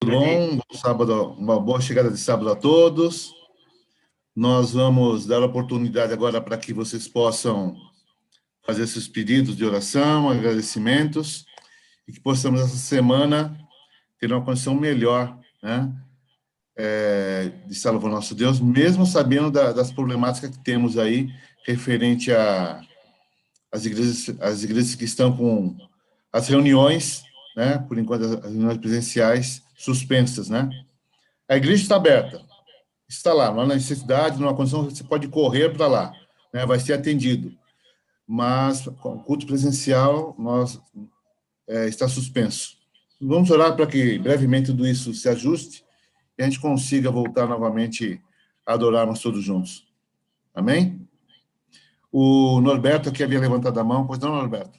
Tudo bom? Bom sábado, uma boa chegada de sábado a todos. Nós vamos dar a oportunidade agora para que vocês possam fazer seus pedidos de oração, agradecimentos, e que possamos, essa semana, ter uma condição melhor, né? De estar louvando nosso Deus, mesmo sabendo das problemáticas que temos aí, referente às igrejas que estão com as reuniões, né? Por enquanto, as reuniões presenciais suspensas, né? A igreja está aberta, está lá, não há necessidade, não há condição, você pode correr para lá, né? Vai ser atendido. Mas com o culto presencial está suspenso. Vamos orar para que brevemente tudo isso se ajuste e a gente consiga voltar novamente a adorarmos todos juntos. Amém? O Norberto aqui havia levantado a mão, pois não, Norberto?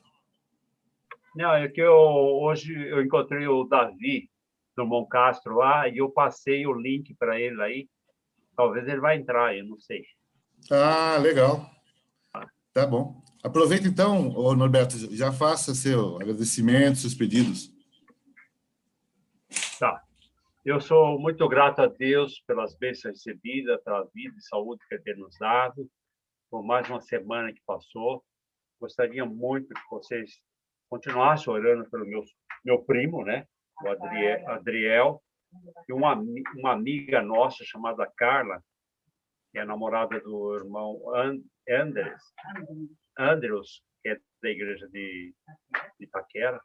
Não, é que hoje eu encontrei o Davi do Moncastro lá e eu passei o link para ele aí. Talvez ele vai entrar, eu não sei. Ah, legal. Tá bom. Aproveita então, ô Norberto, já faça seu agradecimento, seus pedidos. Tá. Eu sou muito grato a Deus pelas bênçãos recebidas, pela vida e saúde que Ele tem nos dado, por mais uma semana que passou. Gostaria muito que vocês continuassem orando pelo meu primo, né? O Adriel, e uma amiga nossa chamada Carla, que é namorada do irmão Andrews, que é da igreja de Itaquera.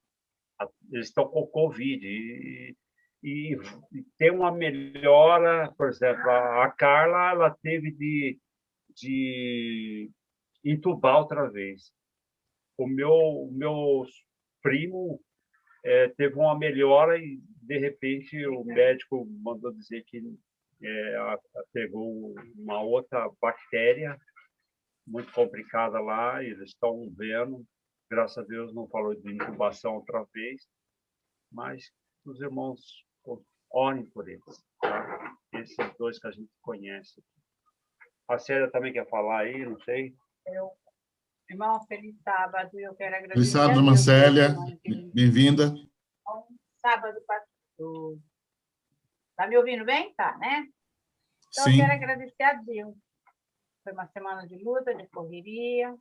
Eles estão com Covid e tem uma melhora. Por exemplo, a Carla, ela teve de entubar outra vez. O meu primo teve uma melhora e, de repente, o médico mandou dizer que pegou uma outra bactéria muito complicada lá, e eles estão vendo. Graças a Deus não falou de intubação outra vez, mas os irmãos orem por eles. Tá? Esses dois que a gente conhece. A Célia também quer falar aí, não sei. Irmão, feliz sábado. Eu quero agradecer. Feliz sábado, irmã Célia. Bem-vinda. Sábado passou. Tá me ouvindo bem? Tá, né? Então, Sim. eu quero agradecer a Deus. Foi uma semana de luta, de correria.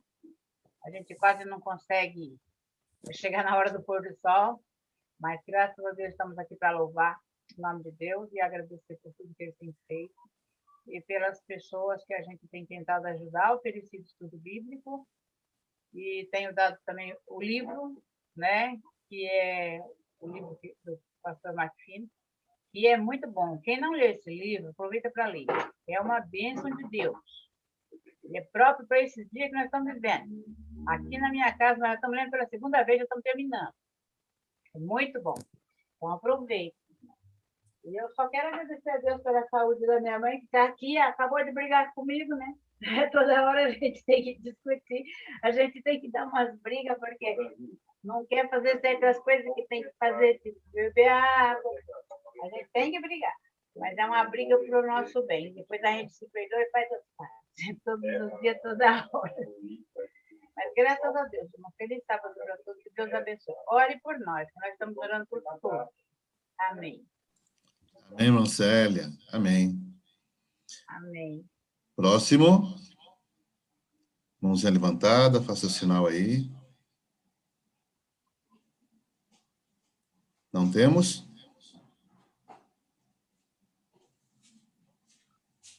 A gente quase não consegue chegar na hora do pôr do sol, mas graças a Deus estamos aqui para louvar o nome de Deus e agradecer por tudo que Ele tem feito e pelas pessoas que a gente tem tentado ajudar, oferecido estudo bíblico, e tenho dado também o livro, né, que é o livro do pastor Martins, e é muito bom. Quem não lê esse livro, aproveita para ler. É uma bênção de Deus. Ele é próprio para esses dias que nós estamos vivendo. Aqui na minha casa, nós estamos lendo pela segunda vez, já estamos terminando. É muito bom. Então, aproveite. E eu só quero agradecer a Deus pela saúde da minha mãe, que está aqui, acabou de brigar comigo, né? Toda hora a gente tem que discutir, a gente tem que dar umas brigas, porque não quer fazer certas coisas que tem que fazer, tipo beber água. A gente tem que brigar, mas é uma briga para o nosso bem. Depois a gente se perdoa e faz todos os dias, toda hora. Mas graças a Deus, um feliz sábado para todos, que Deus abençoe. Ore por nós, que nós estamos orando por todos. Amém. Amém, irmã Célia. Amém. Amém. Próximo. Mãozinha levantada, faça o sinal aí. Não temos?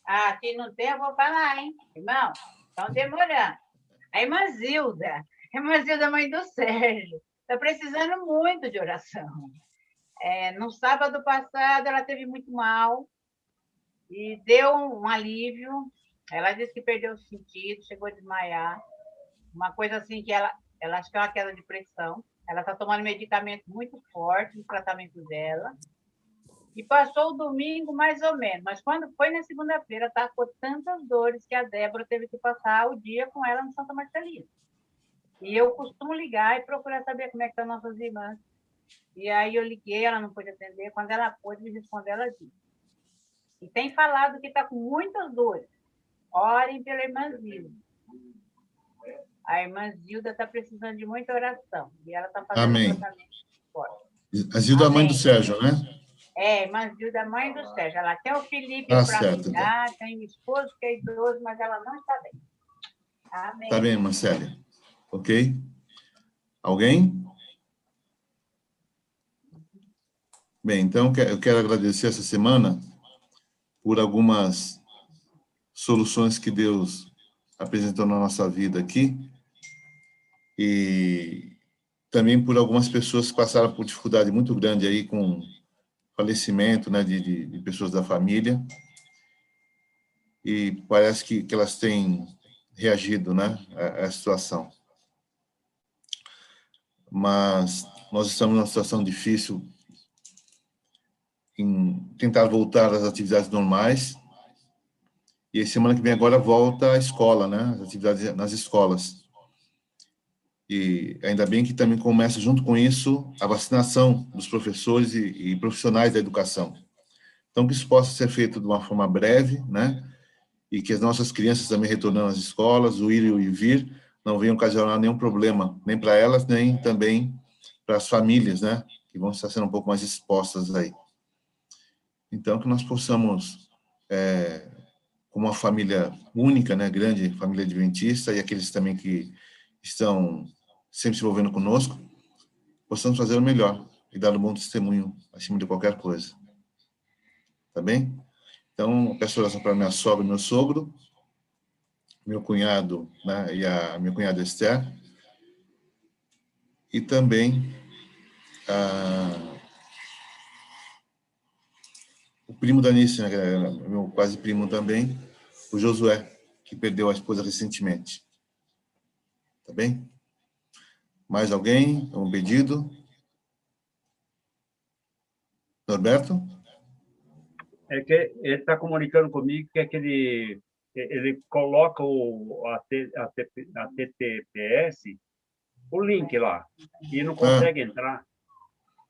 Ah, se não tem, eu vou falar, hein? Irmão, estão demorando. A irmã Zilda, mãe do Sérgio, está precisando muito de oração. No sábado passado, ela teve muito mal e deu um alívio. Ela disse que perdeu o sentido, chegou a desmaiar. Uma coisa assim que ela acho que é uma queda de pressão. Ela está tomando medicamento muito forte no tratamento dela. E passou o domingo mais ou menos. Mas quando foi na segunda-feira, estava com tantas dores que a Débora teve que passar o dia com ela no Santa Marcelina. E eu costumo ligar e procurar saber como é que estão nossas irmãs. E aí eu liguei, ela não pôde atender. Quando ela pôde me responder, ela disse. E tem falado que está com muitas dores. Orem pela irmã Zilda. A irmã Zilda está precisando de muita oração. E ela está fazendo Amém. tratamento forte. A Zilda é a mãe do Sérgio, né? Irmã Zilda é mãe do Sérgio. Ela tem o Felipe Tá para certo, cuidar, tem o esposo que é idoso, mas ela não está bem. Amém. Tá bem, Marcélia. Ok? Alguém? Bem, então eu quero agradecer essa semana por algumas soluções que Deus apresentou na nossa vida aqui e também por algumas pessoas que passaram por dificuldade muito grande aí com falecimento, né, de pessoas da família, e parece que elas têm reagido, né, à situação. Mas nós estamos numa situação difícil em tentar voltar às atividades normais, e a semana que vem agora volta à escola, né, as atividades nas escolas. E ainda bem que também começa junto com isso a vacinação dos professores e profissionais da educação. Então, que isso possa ser feito de uma forma breve, né? E que as nossas crianças também retornando às escolas, o ir e o vir, não venham ocasionar nenhum problema, nem para elas, nem também para as famílias, né? Que vão estar sendo um pouco mais expostas aí. Então, que nós possamos, como uma família única, né? Grande família adventista, e aqueles também que estão sempre se envolvendo conosco, possamos fazer o melhor e dar um bom testemunho acima de qualquer coisa. Tá bem? Então, eu peço oração para minha sogra e meu sogro, meu cunhado, né, e a minha cunhada Esther, e também o primo da Nícia, né, que é meu quase primo também, o Josué, que perdeu a esposa recentemente. Tá bem? Mais alguém? Um pedido? Norberto? É que ele está comunicando comigo que é que ele coloca a TTPS, o link lá, e não Ah, consegue entrar.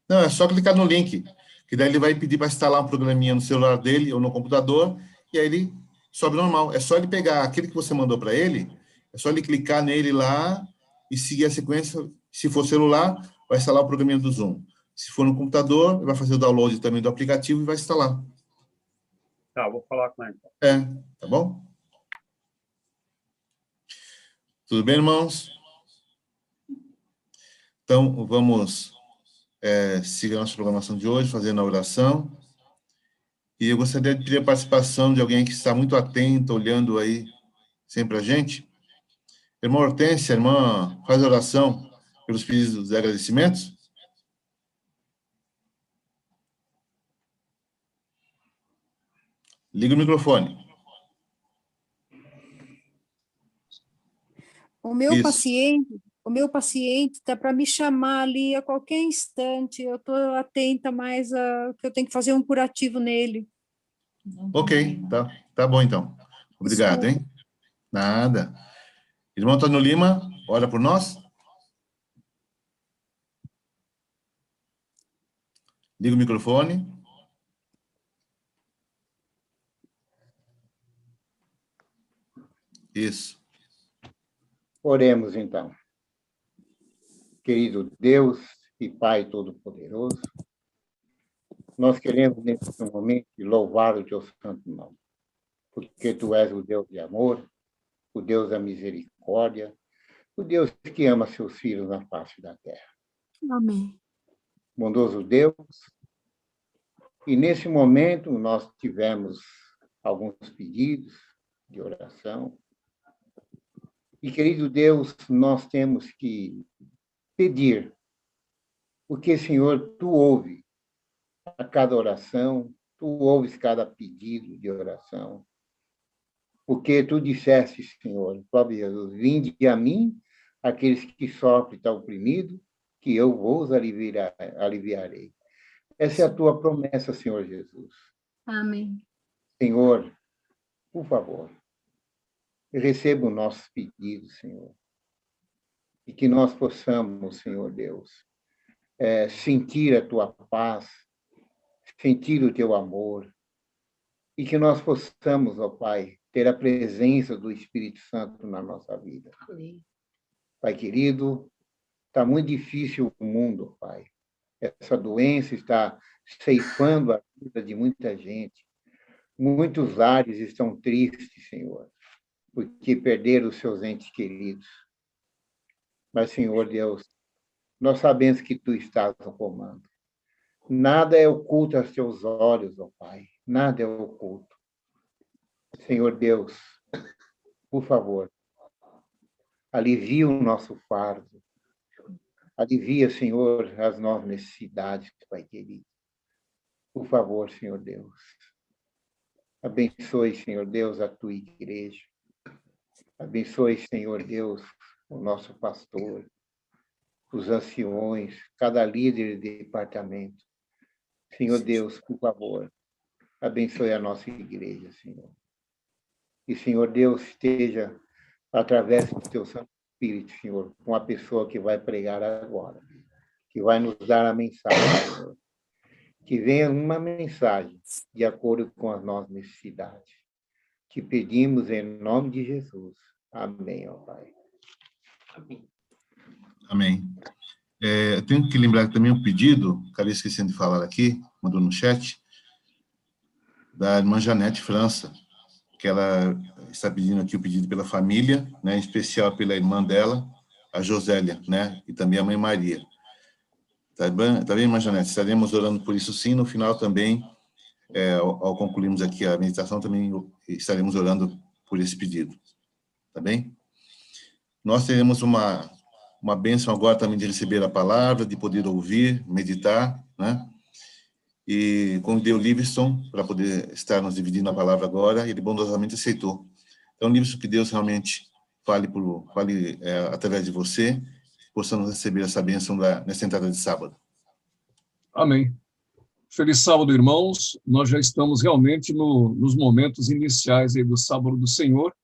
não, é só clicar no link, que daí ele vai pedir para instalar um programinha no celular dele ou no computador, e aí ele sobe normal. É só ele pegar aquele que você mandou para ele, é só ele clicar nele lá e seguir a sequência. Se for celular, vai instalar o programinha do Zoom. Se for no computador, ele vai fazer o download também do aplicativo e vai instalar. Tá, vou falar com ele. Tá bom? Tudo bem, irmãos? Então, vamos seguir a nossa programação de hoje, fazendo a oração. E eu gostaria de pedir a participação de alguém que está muito atento, olhando aí sempre a gente. Irmã Hortência, irmã, faz a oração pelos pedidos de agradecimentos. Liga o microfone. O meu Isso. paciente está para me chamar ali a qualquer instante. Eu estou atenta mais a que eu tenho que fazer um curativo nele. Ok, tá bom então. Obrigado, Desculpa. hein? Nada. Irmão Antônio Lima, ora por nós. Liga o microfone. Isso. Oremos, então. Querido Deus e Pai Todo-Poderoso, nós queremos, nesse momento, louvar o teu santo nome, porque tu és o Deus de amor, o Deus da misericórdia, o Deus que ama seus filhos na face da terra. Amém. Bondoso Deus, e nesse momento nós tivemos alguns pedidos de oração, e, querido Deus, nós temos que pedir, porque, Senhor, tu ouve a cada oração, tu ouves cada pedido de oração, porque tu disseste, Senhor, próprio Jesus, vinde a mim, aqueles que sofrem e estão oprimidos, que eu vos aliviarei. Essa é a tua promessa, Senhor Jesus. Amém. Senhor, por favor, receba os nossos pedidos, Senhor, e que nós possamos, Senhor Deus, sentir a tua paz, sentir o teu amor, e que nós possamos, ó Pai, ter a presença do Espírito Santo na nossa vida. Amém. Pai querido, está muito difícil o mundo, Pai. Essa doença está ceifando a vida de muita gente. Muitos lares estão tristes, Senhor, porque perderam os seus entes queridos. Mas, Senhor Deus, nós sabemos que Tu estás no comando. Nada é oculto aos Teus olhos, ó Pai. Nada é oculto. Senhor Deus, por favor, alivia o nosso fardo. Alivia, Senhor, as nossas necessidades, Pai querido. Por favor, Senhor Deus. Abençoe, Senhor Deus, a Tua igreja. Abençoe, Senhor Deus, o nosso pastor, os anciões, cada líder de departamento. Senhor Deus, por favor, abençoe a nossa igreja, Senhor. E, Senhor Deus, esteja, através do Teu Santo Espírito, Senhor, com a pessoa que vai pregar agora, que vai nos dar a mensagem, Senhor. Que venha uma mensagem de acordo com as nossas necessidades. Te pedimos em nome de Jesus. Amém, ó Pai. Amém. Amém. Tenho que lembrar também um pedido, acabei esquecendo de falar aqui, mandou no chat, da irmã Janete França, que ela está pedindo aqui o pedido pela família, né, em especial pela irmã dela, a Josélia, né, e também a mãe Maria. Tá bem, irmã Janete? Estaremos orando por isso sim, no final também, ao concluirmos aqui a meditação, também estaremos orando por esse pedido. Tá bem? Nós teremos uma bênção agora também de receber a palavra, de poder ouvir, meditar, né? E convidei o Livingston para poder estar nos dividindo a palavra agora, e ele bondosamente aceitou. Então, Livingston, que Deus realmente fale através de você, possamos receber essa bênção nessa entrada de sábado. Amém. Feliz sábado, irmãos. Nós já estamos realmente nos momentos iniciais aí do sábado do Senhor.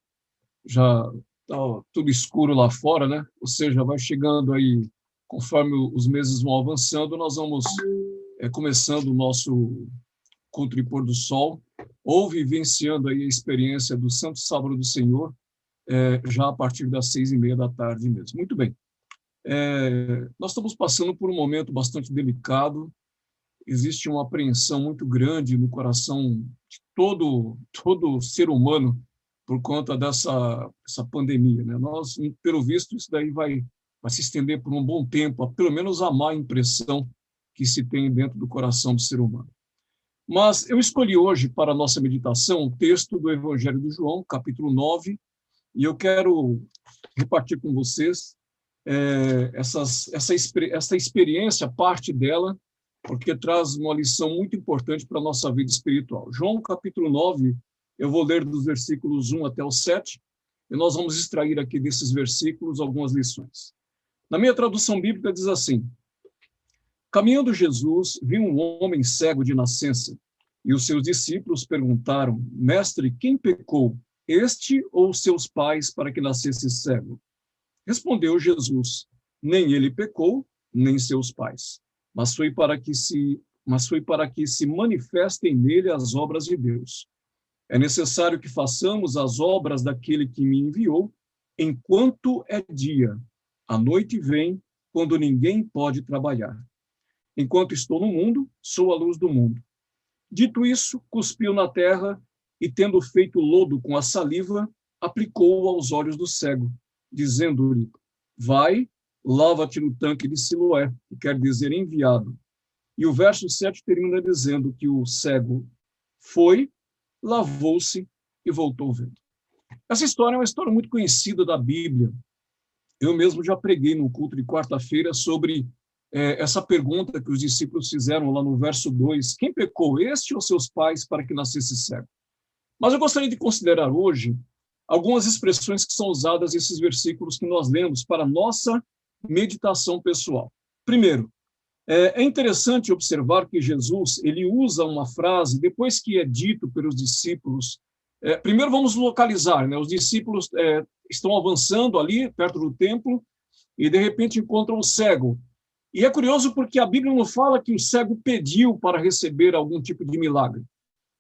Já está tudo escuro lá fora, né? Ou seja, vai chegando aí, conforme os meses vão avançando, nós vamos começando o nosso culto de pôr do sol, ou vivenciando aí a experiência do Santo Sábado do Senhor, já a partir das 6h30 da tarde mesmo. Muito bem. Nós estamos passando por um momento bastante delicado. Existe uma apreensão muito grande no coração de todo ser humano por conta dessa pandemia, né? Nós, pelo visto, isso daí vai se estender por um bom tempo, pelo menos a má impressão que se tem dentro do coração do ser humano. Mas eu escolhi hoje para a nossa meditação o texto do Evangelho de João, capítulo 9, e eu quero repartir com vocês essa experiência, parte dela, porque traz uma lição muito importante para a nossa vida espiritual. João, capítulo 9, eu vou ler dos versículos 1 até o 7, e nós vamos extrair aqui desses versículos algumas lições. Na minha tradução bíblica diz assim: caminhando Jesus, viu um homem cego de nascença, e os seus discípulos perguntaram: Mestre, quem pecou, este ou seus pais, para que nascesse cego? Respondeu Jesus: nem ele pecou, nem seus pais, mas foi para que se manifestem nele as obras de Deus. É necessário que façamos as obras daquele que me enviou, enquanto é dia. A noite vem, quando ninguém pode trabalhar. Enquanto estou no mundo, sou a luz do mundo. Dito isso, cuspiu na terra e, tendo feito lodo com a saliva, aplicou-o aos olhos do cego, dizendo-lhe: vai, lava-te no tanque de Siloé, que quer dizer enviado. E o verso 7 termina dizendo que o cego foi, lavou-se e voltou vendo. Essa história é uma história muito conhecida da Bíblia. Eu mesmo já preguei no culto de quarta-feira sobre essa pergunta que os discípulos fizeram lá no verso 2, quem pecou, este ou seus pais, para que nascesse cego? Mas eu gostaria de considerar hoje algumas expressões que são usadas nesses versículos que nós lemos para a nossa meditação pessoal. Primeiro, é interessante observar que Jesus ele usa uma frase, depois que é dito pelos discípulos. Primeiro vamos localizar, né? Os discípulos estão avançando ali, perto do templo, e de repente encontram o cego. E é curioso porque a Bíblia não fala que o cego pediu para receber algum tipo de milagre.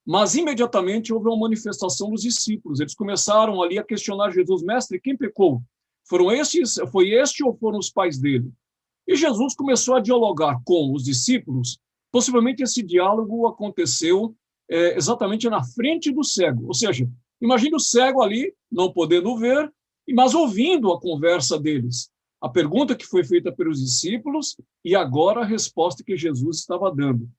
Mas imediatamente houve uma manifestação dos discípulos. Eles começaram ali a questionar Jesus: mestre, quem pecou? Foi este ou foram os pais dele? E Jesus começou a dialogar com os discípulos. Possivelmente esse diálogo aconteceu exatamente na frente do cego. Ou seja, imagine o cego ali, não podendo ver, mas ouvindo a conversa deles. A pergunta que foi feita pelos discípulos e agora a resposta que Jesus estava dando.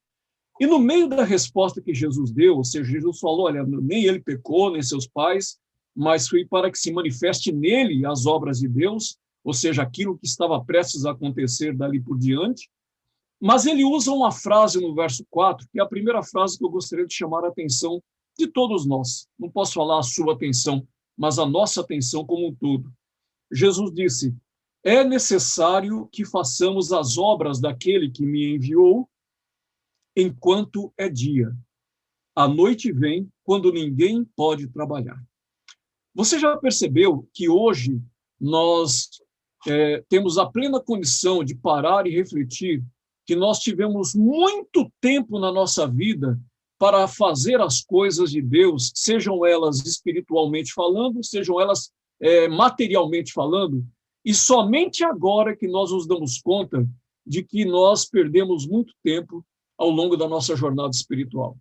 E no meio da resposta que Jesus deu, ou seja, Jesus falou, olha, nem ele pecou, nem seus pais, mas foi para que se manifeste nele as obras de Deus, ou seja, aquilo que estava prestes a acontecer dali por diante. Mas ele usa uma frase no verso 4, que é a primeira frase que eu gostaria de chamar a atenção de todos nós. Não posso falar a sua atenção, mas a nossa atenção como um todo. Jesus disse, é necessário que façamos as obras daquele que me enviou enquanto é dia. A noite vem quando ninguém pode trabalhar. Você já percebeu que hoje nós temos a plena condição de parar e refletir que nós tivemos muito tempo na nossa vida para fazer as coisas de Deus, sejam elas espiritualmente falando, sejam elas materialmente falando, e somente agora que nós nos damos conta de que nós perdemos muito tempo ao longo da nossa jornada espiritual.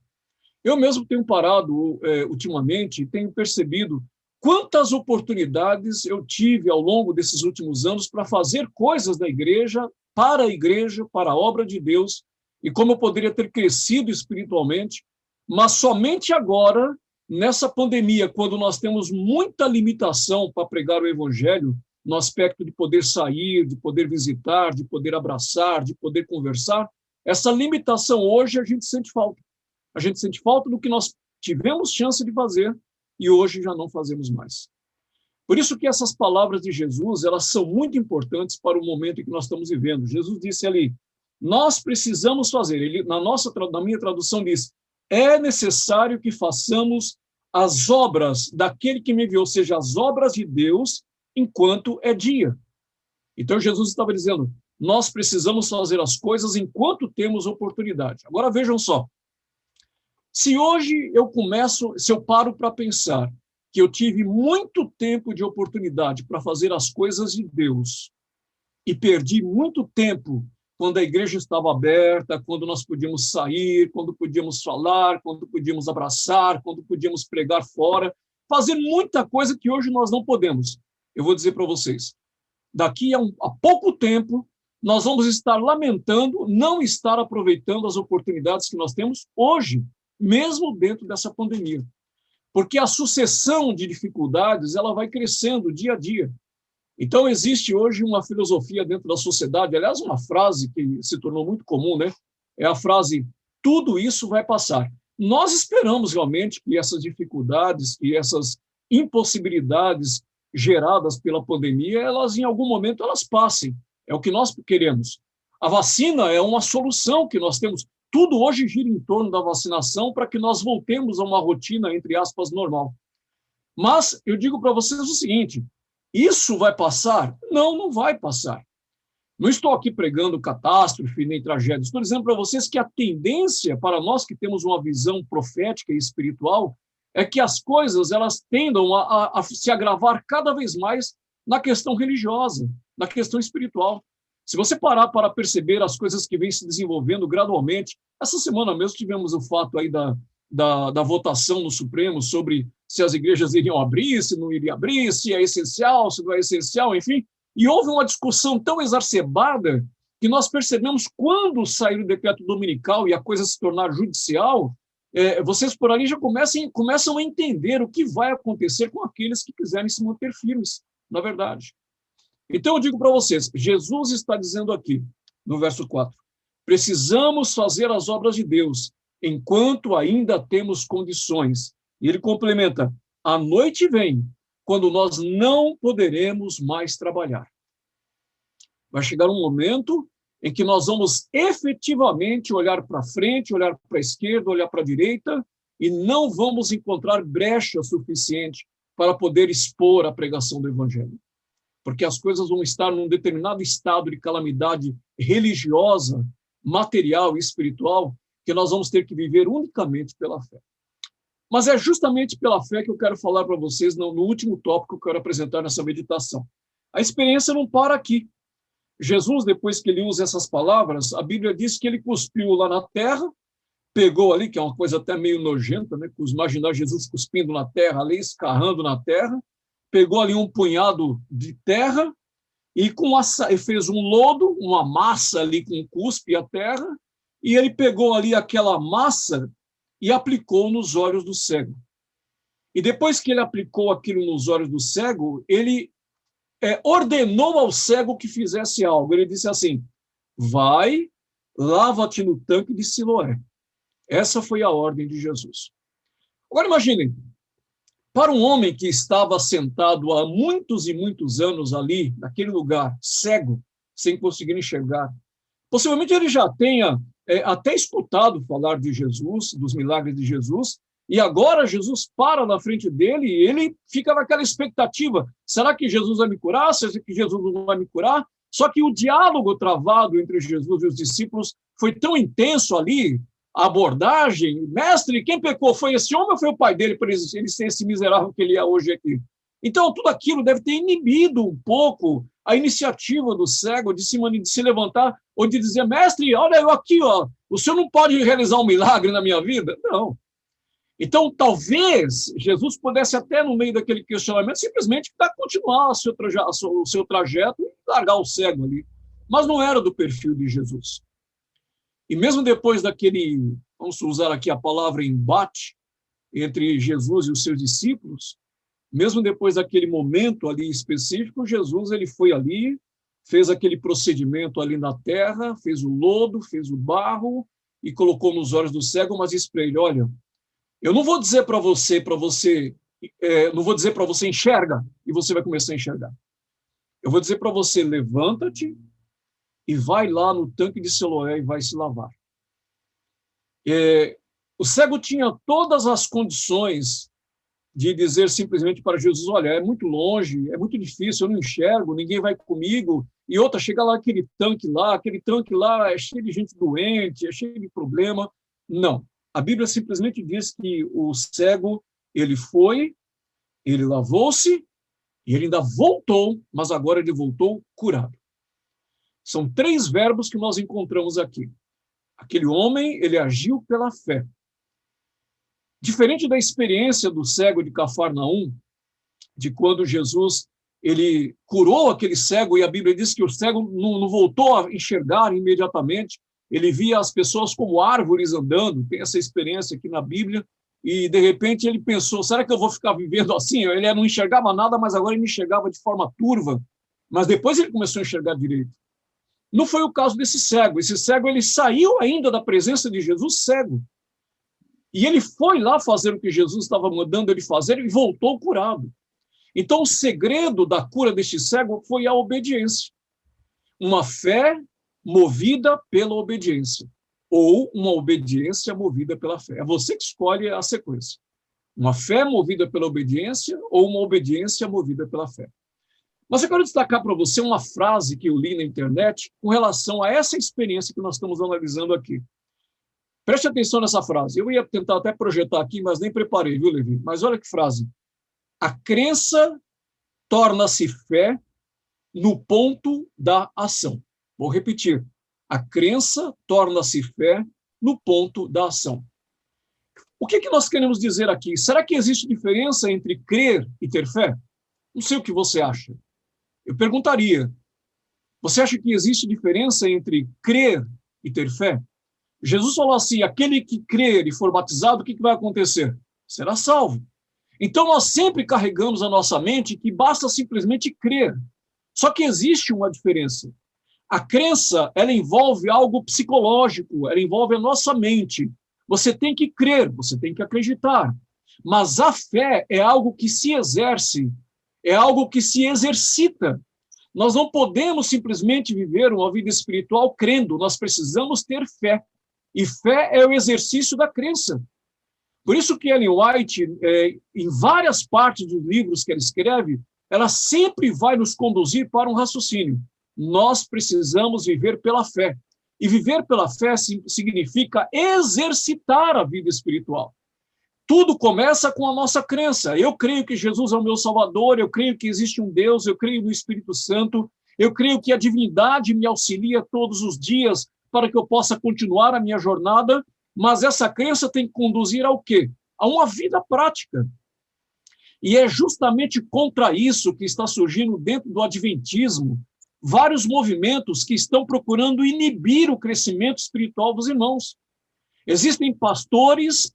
Eu mesmo tenho parado ultimamente e tenho percebido quantas oportunidades eu tive ao longo desses últimos anos para fazer coisas da igreja, para a obra de Deus, e como eu poderia ter crescido espiritualmente, mas somente agora, nessa pandemia, quando nós temos muita limitação para pregar o evangelho, no aspecto de poder sair, de poder visitar, de poder abraçar, de poder conversar, essa limitação hoje a gente sente falta. A gente sente falta do que nós tivemos chance de fazer e hoje já não fazemos mais. Por isso que essas palavras de Jesus, elas são muito importantes para o momento em que nós estamos vivendo. Jesus disse ali, nós precisamos fazer, ele, na minha tradução diz, é necessário que façamos as obras daquele que me enviou, ou seja, as obras de Deus, enquanto é dia. Então Jesus estava dizendo, nós precisamos fazer as coisas enquanto temos oportunidade. Agora vejam só, se hoje se eu paro para pensar que eu tive muito tempo de oportunidade para fazer as coisas de Deus e perdi muito tempo quando a igreja estava aberta, quando nós podíamos sair, quando podíamos falar, quando podíamos abraçar, quando podíamos pregar fora, fazer muita coisa que hoje nós não podemos. Eu vou dizer para vocês, daqui a pouco tempo, nós vamos estar lamentando não estar aproveitando as oportunidades que nós temos hoje, mesmo dentro dessa pandemia. Porque a sucessão de dificuldades, ela vai crescendo dia a dia. Então, existe hoje uma filosofia dentro da sociedade, aliás, uma frase que se tornou muito comum, né? É a frase, tudo isso vai passar. Nós esperamos realmente que essas dificuldades, que essas impossibilidades geradas pela pandemia, elas em algum momento elas passem. É o que nós queremos. A vacina é uma solução que nós temos. Tudo hoje gira em torno da vacinação para que nós voltemos a uma rotina, entre aspas, normal. Mas eu digo para vocês o seguinte, isso vai passar? Não, não vai passar. Não estou aqui pregando catástrofe nem tragédia. Estou dizendo para vocês que a tendência para nós que temos uma visão profética e espiritual é que as coisas elas tendam a se agravar cada vez mais na questão religiosa, na questão espiritual. Se você parar para perceber as coisas que vêm se desenvolvendo gradualmente, essa semana mesmo tivemos o fato aí da votação no Supremo sobre se as igrejas iriam abrir, se não iriam abrir, se é essencial, se não é essencial, enfim. E houve uma discussão tão exacerbada que nós percebemos quando sair o decreto dominical e a coisa se tornar judicial, vocês por ali já começam a entender o que vai acontecer com aqueles que quiserem se manter firmes, na verdade. Então, eu digo para vocês, Jesus está dizendo aqui, no verso 4, precisamos fazer as obras de Deus, enquanto ainda temos condições. E ele complementa, a noite vem, quando nós não poderemos mais trabalhar. Vai chegar um momento em que nós vamos efetivamente olhar para frente, olhar para a esquerda, olhar para a direita, e não vamos encontrar brecha suficiente para poder expor a pregação do Evangelho. Porque as coisas vão estar num determinado estado de calamidade religiosa, material e espiritual, que nós vamos ter que viver unicamente pela fé. Mas é justamente pela fé que eu quero falar para vocês no último tópico que eu quero apresentar nessa meditação. A experiência não para aqui. Jesus, depois que ele usa essas palavras, a Bíblia diz que ele cuspiu lá na terra, pegou ali, que é uma coisa até meio nojenta, né? Imaginar Jesus cuspindo na terra, ali escarrando na terra, pegou ali um punhado de terra e fez um lodo, uma massa ali com cuspe e a terra, e ele pegou ali aquela massa e aplicou nos olhos do cego. E depois que ele aplicou aquilo nos olhos do cego, ele ordenou ao cego que fizesse algo. Ele disse assim: vai, lava-te no tanque de Siloé. Essa foi a ordem de Jesus. Agora imaginem, para um homem que estava sentado há muitos e muitos anos ali, naquele lugar, cego, sem conseguir enxergar, possivelmente ele já tenha até escutado falar de Jesus, dos milagres de Jesus, e agora Jesus para na frente dele e ele fica naquela expectativa. Será que Jesus vai me curar? Será que Jesus não vai me curar? Só que o diálogo travado entre Jesus e os discípulos foi tão intenso ali, a abordagem: mestre, quem pecou? Foi esse homem ou foi o pai dele para ele ser esse miserável que ele é hoje aqui? Então, tudo aquilo deve ter inibido um pouco a iniciativa do cego de se levantar ou de dizer: mestre, olha eu aqui, ó, o senhor não pode realizar um milagre na minha vida? Não. Então, talvez Jesus pudesse até, no meio daquele questionamento, simplesmente continuar o seu trajeto e largar o cego ali. Mas não era do perfil de Jesus. E mesmo depois daquele, vamos usar aqui a palavra embate, entre Jesus e os seus discípulos, mesmo depois daquele momento ali específico, Jesus ele foi ali, fez aquele procedimento ali na terra, fez o lodo, fez o barro e colocou nos olhos do cego, mas disse para ele: olha, eu não vou dizer para você, não vou dizer para você enxerga e você vai começar a enxergar. Eu vou dizer para você: levanta-te e vai lá no tanque de Siloé e vai se lavar. O cego tinha todas as condições de dizer simplesmente para Jesus: olha, é muito longe, é muito difícil, eu não enxergo, ninguém vai comigo. E outra, chega lá aquele tanque lá é cheio de gente doente, é cheio de problema. Não. A Bíblia simplesmente diz que o cego, ele foi, ele lavou-se e ele ainda voltou, mas agora ele voltou curado. São 3 verbos que nós encontramos aqui. Aquele homem, ele agiu pela fé. Diferente da experiência do cego de Cafarnaum, de quando Jesus ele curou aquele cego, e a Bíblia diz que o cego não voltou a enxergar imediatamente, ele via as pessoas como árvores andando, tem essa experiência aqui na Bíblia, e de repente ele pensou: será que eu vou ficar vivendo assim? Ele não enxergava nada, mas agora ele enxergava de forma turva, mas depois ele começou a enxergar direito. Não foi o caso desse cego. Esse cego ele saiu ainda da presença de Jesus cego. E ele foi lá fazer o que Jesus estava mandando ele fazer e voltou curado. Então, o segredo da cura deste cego foi a obediência. Uma fé movida pela obediência. Ou uma obediência movida pela fé. É você que escolhe a sequência. Uma fé movida pela obediência ou uma obediência movida pela fé. Mas eu quero destacar para você uma frase que eu li na internet com relação a essa experiência que nós estamos analisando aqui. Preste atenção nessa frase. Eu ia tentar até projetar aqui, mas nem preparei, viu, Levi? Mas olha que frase. A crença torna-se fé no ponto da ação. Vou repetir. A crença torna-se fé no ponto da ação. O que nós queremos dizer aqui? Será que existe diferença entre crer e ter fé? Não sei o que você acha. Eu perguntaria, você acha que existe diferença entre crer e ter fé? Jesus falou assim: aquele que crer e for batizado, o que vai acontecer? Será salvo. Então, nós sempre carregamos a nossa mente que basta simplesmente crer. Só que existe uma diferença. A crença, ela envolve algo psicológico, ela envolve a nossa mente. Você tem que crer, você tem que acreditar. Mas a fé é algo que se exerce, é algo que se exercita. Nós não podemos simplesmente viver uma vida espiritual crendo, nós precisamos ter fé. E fé é o exercício da crença. Por isso que Ellen White, em várias partes dos livros que ela escreve, ela sempre vai nos conduzir para um raciocínio. Nós precisamos viver pela fé. E viver pela fé significa exercitar a vida espiritual. Tudo começa com a nossa crença. Eu creio que Jesus é o meu Salvador, eu creio que existe um Deus, eu creio no Espírito Santo, Eu creio que a divindade me auxilia todos os dias para que eu possa continuar a minha jornada, mas essa crença tem que conduzir ao quê? A uma vida prática. E é justamente contra isso que está surgindo dentro do adventismo vários movimentos que estão procurando inibir o crescimento espiritual dos irmãos. Existem pastores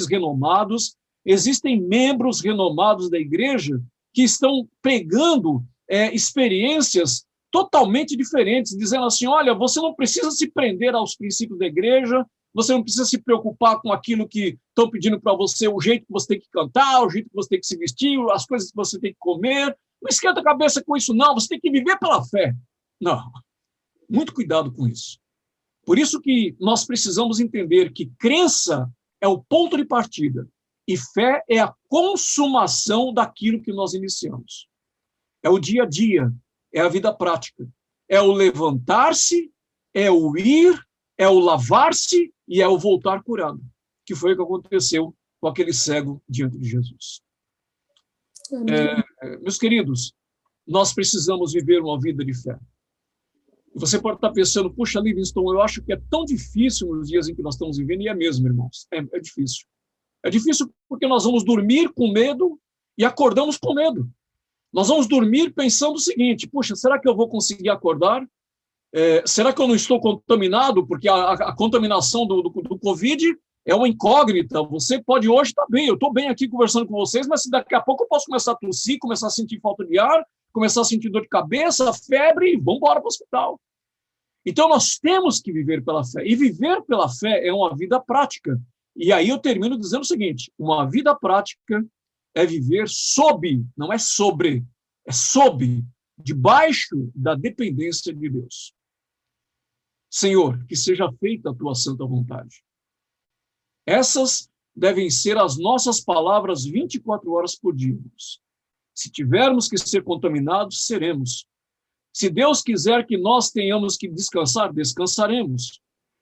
renomados, existem membros renomados da igreja que estão pregando experiências totalmente diferentes, dizendo assim, olha, você não precisa se prender aos princípios da igreja, você não precisa se preocupar com aquilo que estão pedindo para você, o jeito que você tem que cantar, o jeito que você tem que se vestir, as coisas que você tem que comer. Não esquenta a cabeça com isso, não. Você tem que viver pela fé. Não. Muito cuidado com isso. Por isso que nós precisamos entender que crença é o ponto de partida e fé é a consumação daquilo que nós iniciamos. É o dia a dia, é a vida prática. É o levantar-se, é o ir, é o lavar-se e é o voltar curado, que foi o que aconteceu com aquele cego diante de Jesus. Meus queridos, nós precisamos viver uma vida de fé. Você pode estar pensando, puxa, Livingston, eu acho que é tão difícil nos dias em que nós estamos vivendo, e é mesmo, irmãos, é difícil. É difícil porque nós vamos dormir com medo e acordamos com medo. Nós vamos dormir pensando o seguinte, puxa, será que eu vou conseguir acordar? Será que eu não estou contaminado? Porque a contaminação do Covid é uma incógnita. Você pode hoje estar bem, eu estou bem aqui conversando com vocês, mas daqui a pouco eu posso começar a tossir, começar a sentir falta de ar, começar a sentir dor de cabeça, febre, e vamos embora para o hospital. Então, nós temos que viver pela fé. E viver pela fé é uma vida prática. E aí eu termino dizendo o seguinte, uma vida prática é viver sob, não é sobre, é sob, debaixo da dependência de Deus. Senhor, que seja feita a tua santa vontade. Essas devem ser as nossas palavras 24 horas por dia. Se tivermos que ser contaminados, seremos. Se Deus quiser que nós tenhamos que descansar, descansaremos.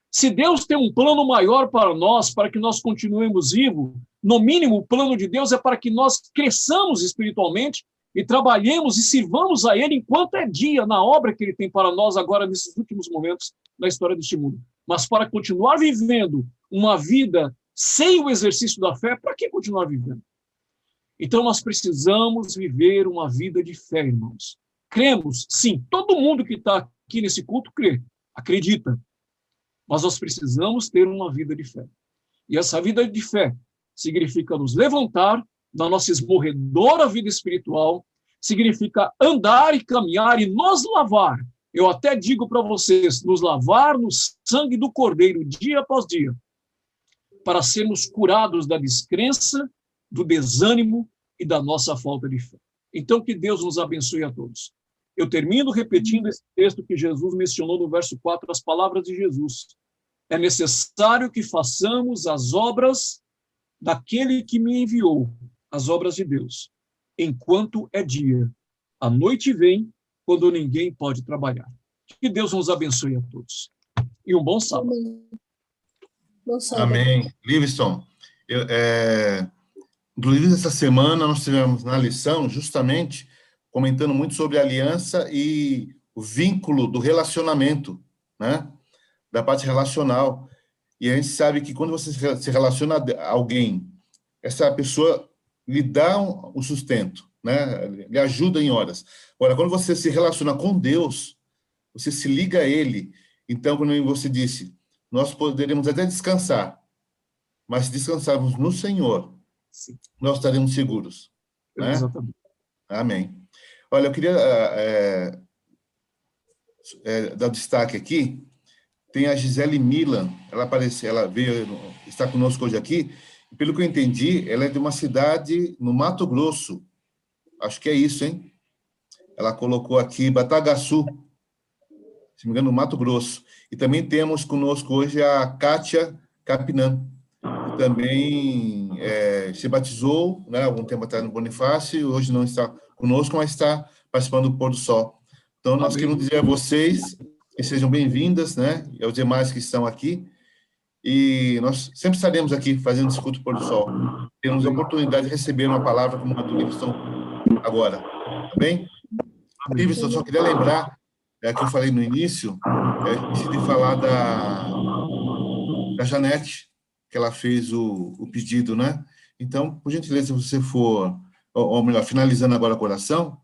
Se Deus tem um plano maior para nós, para que nós continuemos vivos, no mínimo o plano de Deus é para que nós cresçamos espiritualmente e trabalhemos e sirvamos a Ele enquanto é dia, na obra que Ele tem para nós agora, nesses últimos momentos da história deste mundo. Mas para continuar vivendo uma vida sem o exercício da fé, para que continuar vivendo? Então nós precisamos viver uma vida de fé, irmãos. Cremos, sim, todo mundo que está aqui nesse culto crê, acredita. Mas nós precisamos ter uma vida de fé. E essa vida de fé significa nos levantar da nossa esmorredora vida espiritual, significa andar e caminhar e nos lavar. Eu até digo para vocês, nos lavar no sangue do Cordeiro, dia após dia, para sermos curados da descrença, do desânimo e da nossa falta de fé. Então, que Deus nos abençoe a todos. Eu termino repetindo esse texto que Jesus mencionou no verso 4, as palavras de Jesus. É necessário que façamos as obras daquele que me enviou, as obras de Deus, enquanto é dia. A noite vem, quando ninguém pode trabalhar. Que Deus nos abençoe a todos. E um bom sábado. Bom sábado. Amém. Livingston, inclusive essa semana nós tivemos na lição, justamente, comentando muito sobre a aliança e o vínculo do relacionamento, né? Da parte relacional. E a gente sabe que quando você se relaciona a alguém, essa pessoa lhe dá um sustento, né? Lhe ajuda em horas. Agora, quando você se relaciona com Deus, você se liga a Ele. Então, quando você disse, nós poderemos até descansar, mas se descansarmos no Senhor, sim, nós estaremos seguros. Né? Exatamente. Amém. Olha, eu queria dar destaque aqui. Tem a Gisele Milan, ela veio, está conosco hoje aqui, e pelo que eu entendi, ela é de uma cidade no Mato Grosso. Acho que é isso, hein? Ela colocou aqui Batagaçu, se não me engano, no Mato Grosso. E também temos conosco hoje a Kátia Capinã, que também se batizou, né, algum tempo atrás no Bonifácio, hoje não está conosco, mas está participando do Pôr do Sol. Então, nós queremos dizer a vocês que sejam bem-vindas, né, e aos demais que estão aqui, e nós sempre estaremos aqui fazendo esse culto Pôr do Sol. Temos a oportunidade de receber uma palavra como a do Livingston agora, tá bem? Ives, eu só queria lembrar que eu falei no início, esqueci de falar da Janete, que ela fez o pedido, né? Então, por gentileza, se você for, ou melhor, finalizando agora a oração,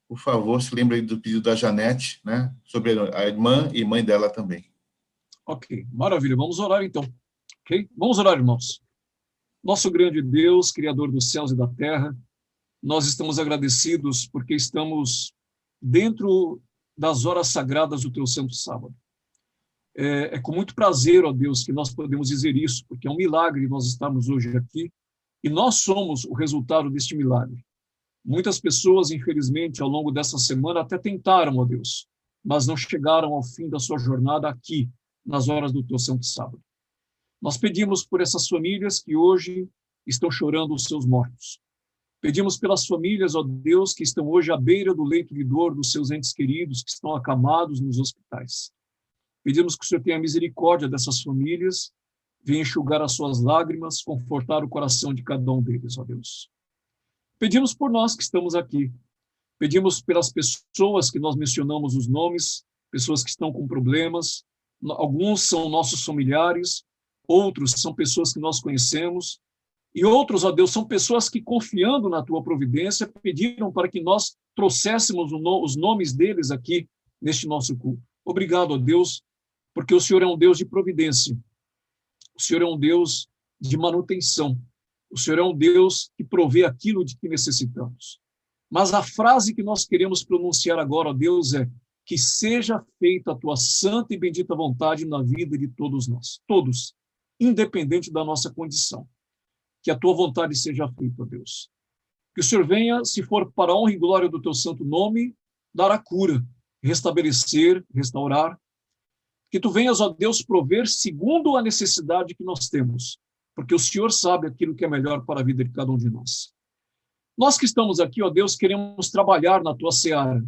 por favor, se lembre aí do pedido da Janete, né? Sobre a irmã e mãe dela também. Ok, maravilha. Vamos orar, então. Ok? Vamos orar, irmãos. Nosso grande Deus, Criador dos céus e da terra, nós estamos agradecidos porque estamos dentro das horas sagradas do Teu Santo Sábado. É com muito prazer, ó Deus, que nós podemos dizer isso, porque é um milagre nós estarmos hoje aqui, e nós somos o resultado deste milagre. Muitas pessoas, infelizmente, ao longo dessa semana até tentaram, ó Deus, mas não chegaram ao fim da sua jornada aqui, nas horas do Teu Santo Sábado. Nós pedimos por essas famílias que hoje estão chorando os seus mortos. Pedimos pelas famílias, ó Deus, que estão hoje à beira do leito de dor dos seus entes queridos, que estão acamados nos hospitais. Pedimos que o Senhor tenha misericórdia dessas famílias, venha enxugar as suas lágrimas, confortar o coração de cada um deles, ó Deus. Pedimos por nós que estamos aqui. Pedimos pelas pessoas que nós mencionamos os nomes, pessoas que estão com problemas. Alguns são nossos familiares, outros são pessoas que nós conhecemos, e outros, ó Deus, são pessoas que, confiando na Tua providência, pediram para que nós trouxéssemos os nomes deles aqui neste nosso culto. Obrigado, ó Deus, porque o Senhor é um Deus de providência, o Senhor é um Deus de manutenção, o Senhor é um Deus que provê aquilo de que necessitamos. Mas a frase que nós queremos pronunciar agora, ó Deus, é: que seja feita a Tua santa e bendita vontade na vida de todos nós, todos, independente da nossa condição. Que a Tua vontade seja feita, ó Deus. Que o Senhor venha, se for para a honra e glória do Teu santo nome, dar a cura, restabelecer, restaurar. Que Tu venhas, ó Deus, prover segundo a necessidade que nós temos, porque o Senhor sabe aquilo que é melhor para a vida de cada um de nós. Nós que estamos aqui, ó Deus, queremos trabalhar na Tua seara.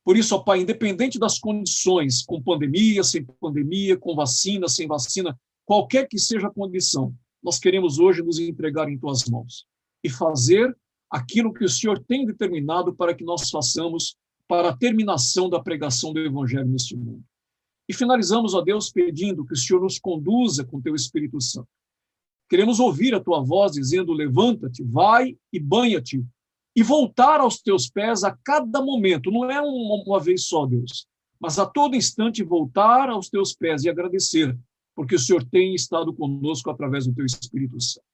Por isso, ó Pai, independente das condições, com pandemia, sem pandemia, com vacina, sem vacina, qualquer que seja a condição, nós queremos hoje nos entregar em Tuas mãos e fazer aquilo que o Senhor tem determinado para que nós façamos para a terminação da pregação do Evangelho neste mundo. E finalizamos, ó Deus, pedindo que o Senhor nos conduza com Teu Espírito Santo. Queremos ouvir a Tua voz dizendo: levanta-te, vai e banha-te, e voltar aos Teus pés a cada momento. Não é uma vez só, Deus, mas a todo instante voltar aos Teus pés e agradecer, porque o Senhor tem estado conosco através do Teu Espírito Santo.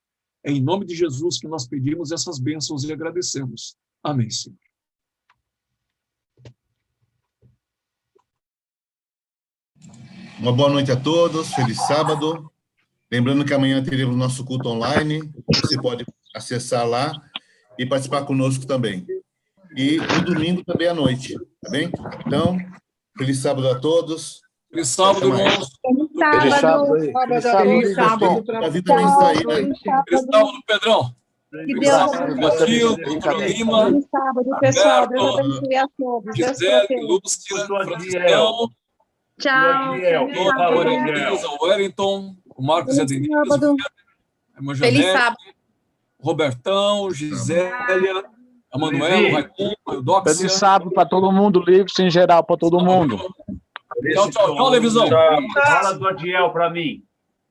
É em nome de Jesus que nós pedimos essas bênçãos e agradecemos. Amém, Senhor. Uma boa noite a todos, feliz sábado. Lembrando que amanhã teremos nosso culto online, você pode acessar lá e participar conosco também. E no domingo também à noite, tá bem? Então, feliz sábado a todos. Feliz sábado, irmãos. Feliz sábado. Feliz sábado. Davi também está aí, né? Feliz sábado, Pedrão. Que Deus Feliz sábado, pessoal. Deus abençoe a todos. Gisele, Lúcia, Franciscão. Tchau. O Wellington, o Marcos e a Denise, a Feliz sábado. Robertão, Gisélia, a Manuela, o Raimundo, o Eudóxia. Feliz sábado para todo mundo, livre em geral para todo mundo. Tchau, tchau. Tchau, Levisão. Fala do Adiel para mim.